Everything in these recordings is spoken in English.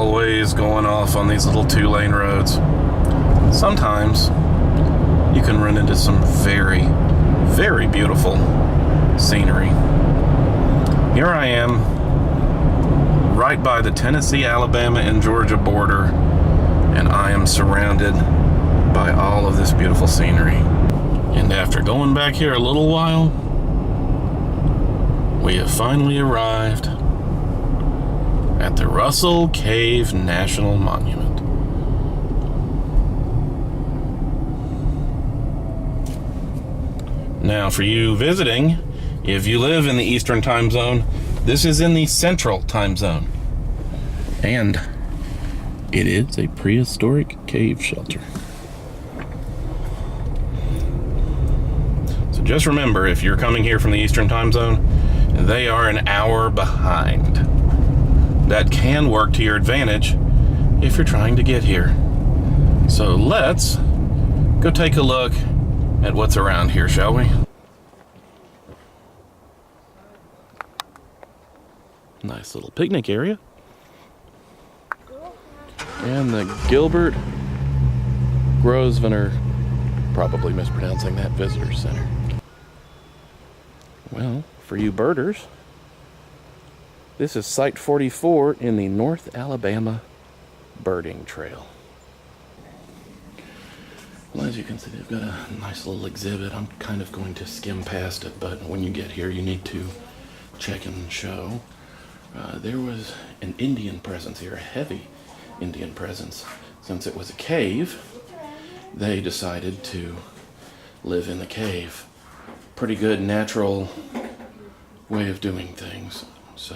always going off on these little 2-lane roads. Sometimes you can run into some very, very beautiful scenery. Here I am, right by the Tennessee, Alabama, and Georgia border, and I am surrounded by all of this beautiful scenery. And after going back here a little while, we have finally arrived at the Russell Cave National Monument. Now, for you visiting, if you live in the Eastern Time Zone, this is in the Central Time Zone. And it is a prehistoric cave shelter. So just remember, if you're coming here from the Eastern Time Zone, they are an hour behind. That can work to your advantage if you're trying to get here. So let's go take a look at what's around here, shall we? Nice little picnic area. And the Gilbert Grosvenor, probably mispronouncing that, visitor center. Well, for you birders, this is Site 44 in the North Alabama Birding Trail. Well, as you can see, they've got a nice little exhibit. I'm kind of going to skim past it, but when you get here, you need to check and show. There was an Indian presence here, a heavy Indian presence. Since it was a cave, they decided to live in the cave. Pretty good natural way of doing things. So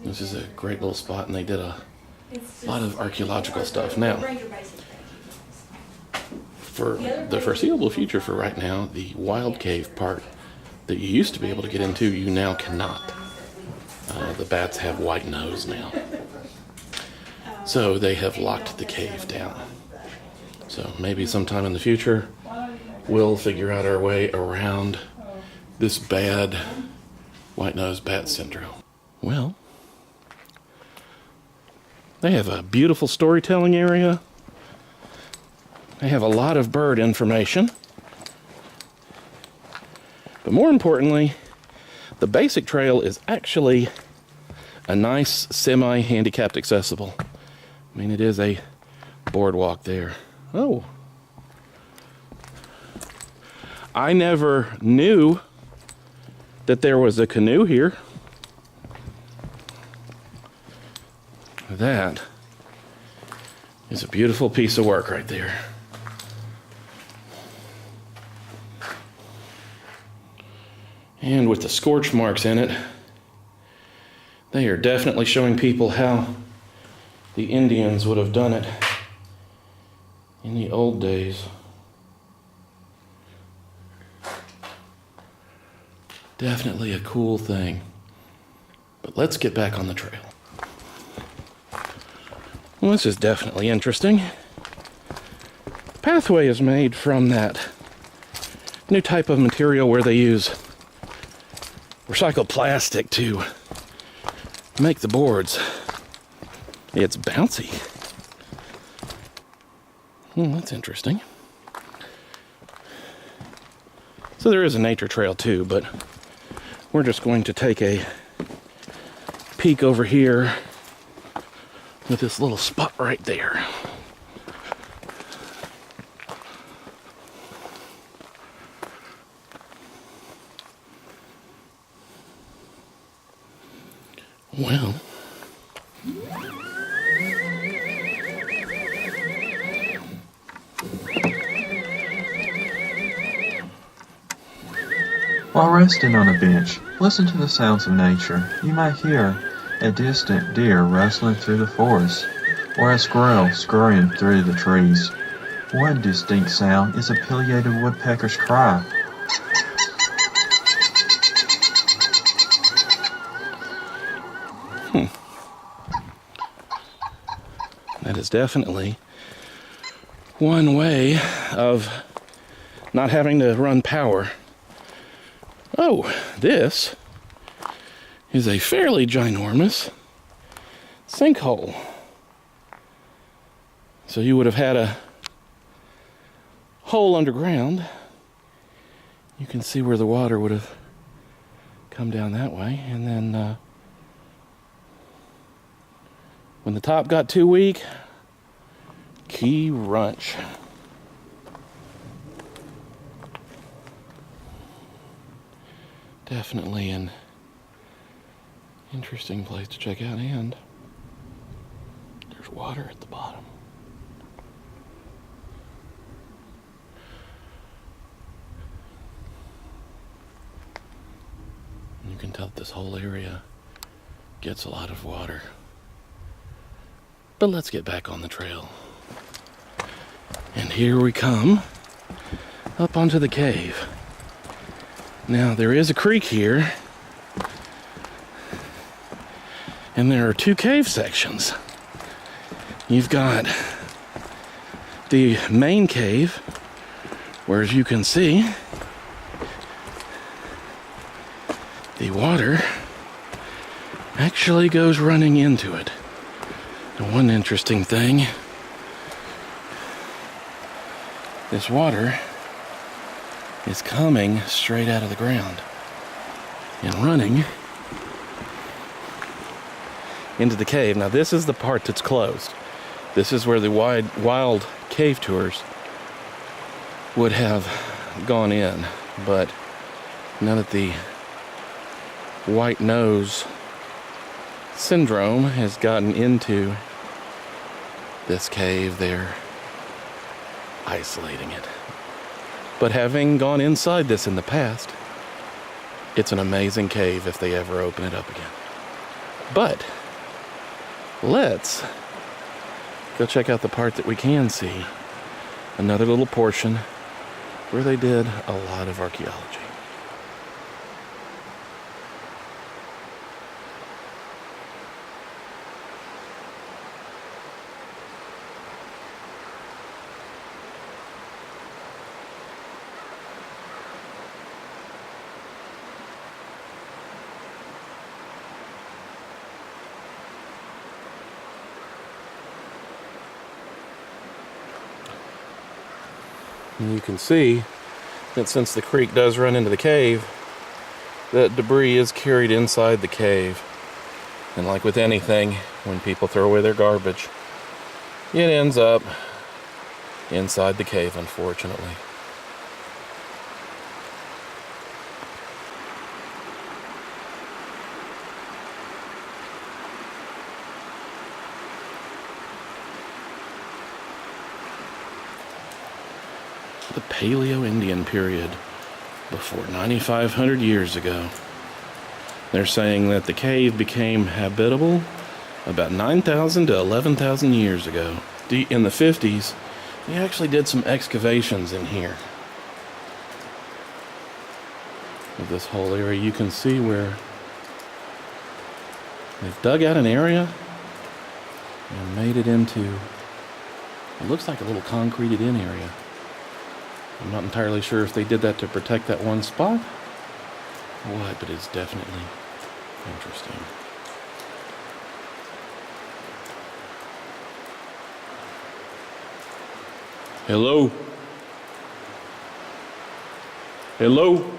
this is a great little spot, and they did a lot of archaeological stuff. Now, for the foreseeable future, for right now, the wild cave part that you used to be able to get into, you now cannot. The bats have white nose now. So they have locked the cave down. So maybe sometime in the future, we'll figure out our way around this bad white-nosed bat syndrome. Well, they have a beautiful storytelling area. They have a lot of bird information. But more importantly, the basic trail is actually a nice semi-handicapped accessible. I mean, it is a boardwalk there. Oh. I never knew that there was a canoe here. That is a beautiful piece of work right there. And with the scorch marks in it, they are definitely showing people how the Indians would have done it in the old days. Definitely a cool thing. But let's get back on the trail. Well, this is definitely interesting. The pathway is made from that new type of material where they use recycled plastic to make the boards. It's bouncy. That's interesting. So there is a nature trail too, but we're just going to take a peek over here with this little spot right there. Well, while resting on a bench, listen to the sounds of nature. You might hear a distant deer rustling through the forest, or a squirrel scurrying through the trees. One distinct sound is a pileated woodpecker's cry. That is definitely one way of not having to run power. Oh, this is a fairly ginormous sinkhole. So you would have had a hole underground. You can see where the water would have come down that way, and then when the top got too weak, key wrench. Definitely an interesting place to check out, and there's water at the bottom. You can tell that this whole area gets a lot of water. But let's get back on the trail. And here we come up onto the cave. Now, there is a creek here, and there are two cave sections. You've got the main cave, where, as you can see, the water actually goes running into it. Now, one interesting thing, this water is coming straight out of the ground and running into the cave. Now, this is the part that's closed. This is where the wild cave tours would have gone in, but now that the white nose syndrome has gotten into this cave, they're isolating it. But having gone inside this in the past, it's an amazing cave if they ever open it up again. But let's go check out the part that we can see. Another little portion where they did a lot of archaeology. And you can see that since the creek does run into the cave, that debris is carried inside the cave. And like with anything, when people throw away their garbage, it ends up inside the cave, unfortunately. The Paleo-Indian period, before 9,500 years ago. They're saying that the cave became habitable about 9,000 to 11,000 years ago. In the 50s, they actually did some excavations in here. Of this whole area, you can see where they've dug out an area and made it into, it looks like a little concreted in area. I'm not entirely sure if they did that to protect that one spot or what, but it's definitely interesting. Hello? Hello?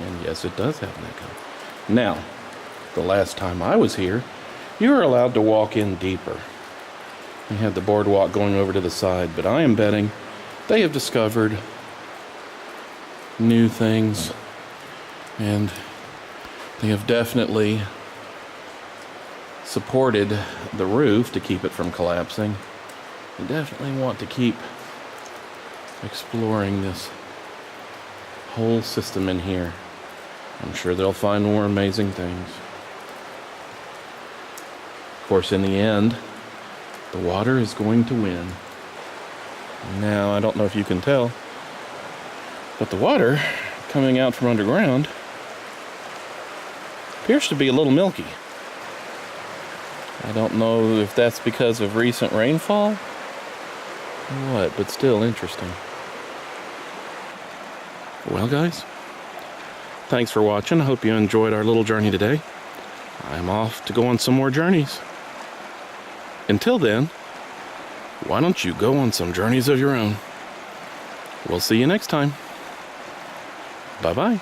And yes, it does have an echo. Now, the last time I was here, you were allowed to walk in deeper. We had the boardwalk going over to the side, but I am betting they have discovered new things, and they have definitely supported the roof to keep it from collapsing. They definitely want to keep exploring this whole system in here. I'm sure they'll find more amazing things. Of course, in the end, the water is going to win. Now, I don't know if you can tell, but the water coming out from underground appears to be a little milky. I don't know if that's because of recent rainfall or what, but still interesting. Well, guys, thanks for watching. I hope you enjoyed our little journey today. I'm off to go on some more journeys. Until then, why don't you go on some journeys of your own? We'll see you next time. Bye-bye.